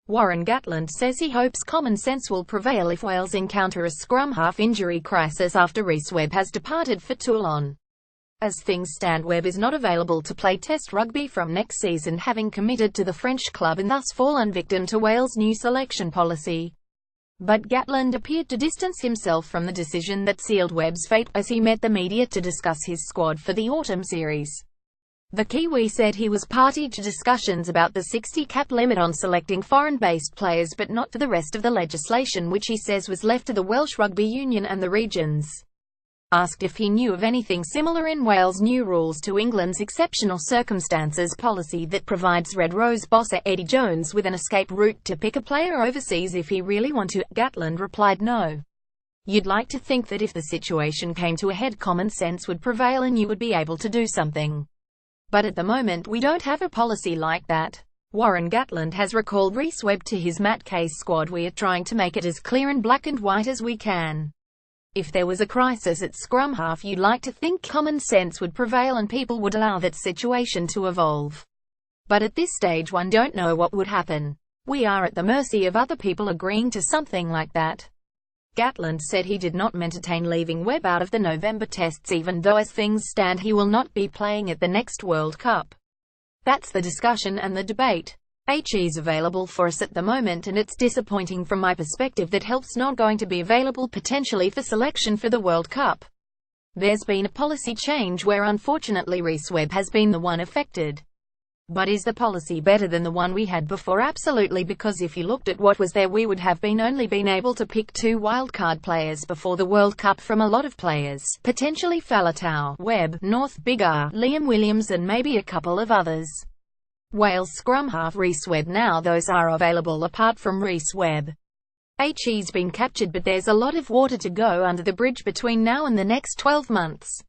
Warren Gatland says he hopes common sense will prevail if Wales encounter a scrum half injury crisis after Rhys Webb has departed for Toulon. As things stand, Webb is not available to play Test rugby from next season, having committed to the French club and thus fallen victim to Wales' new selection policy. But Gatland appeared to distance himself from the decision that sealed Webb's fate, as he met the media to discuss his squad for the autumn series. The Kiwi said he was party to discussions about the 60 cap limit on selecting foreign-based players, but not to the rest of the legislation, which he says was left to the Welsh Rugby Union and the regions. Asked if he knew of anything similar in Wales' new rules to England's exceptional circumstances policy that provides Red Rose bosser Eddie Jones with an escape route to pick a player overseas if he really want to, Gatland replied, "No. You'd like to think that if the situation came to a head, common sense would prevail and you would be able to do something. But at the moment we don't have a policy like that." Warren Gatland has recalled Rhys Webb to his Matt Case squad. "We are trying to make it as clear and black and white as we can. If there was a crisis at scrum half, you'd like to think common sense would prevail and people would allow that situation to evolve. But at this stage one don't know what would happen. We are at the mercy of other people agreeing to something like that." Gatland said he did not entertain leaving Webb out of the November tests, even though as things stand he will not be playing at the next World Cup. "That's the discussion and the debate. He's available for us at the moment, and it's disappointing from my perspective that help's not going to be available potentially for selection for the World Cup. There's been a policy change where unfortunately Rhys Webb has been the one affected. But is the policy better than the one we had before? Absolutely, because if you looked at what was there, we would have only been able to pick 2 wildcard players before the World Cup from a lot of players, potentially Faletau, Webb, North, Big R, Liam Williams and maybe a couple of others. Wales scrum half Rhys Webb, now those are available apart from Rhys Webb. He's been captured, but there's a lot of water to go under the bridge between now and the next 12 months.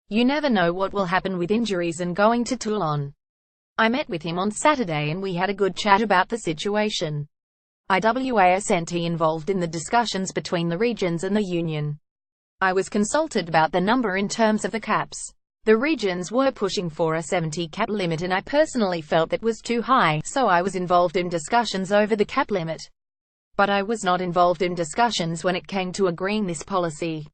You never know what will happen with injuries and going to Toulon. I met with him on Saturday and we had a good chat about the situation. Wasn't involved in the discussions between the regions and the union. I was consulted about the number in terms of the caps. The regions were pushing for a 70 cap limit and I personally felt that was too high, so I was involved in discussions over the cap limit. But I was not involved in discussions when it came to agreeing this policy.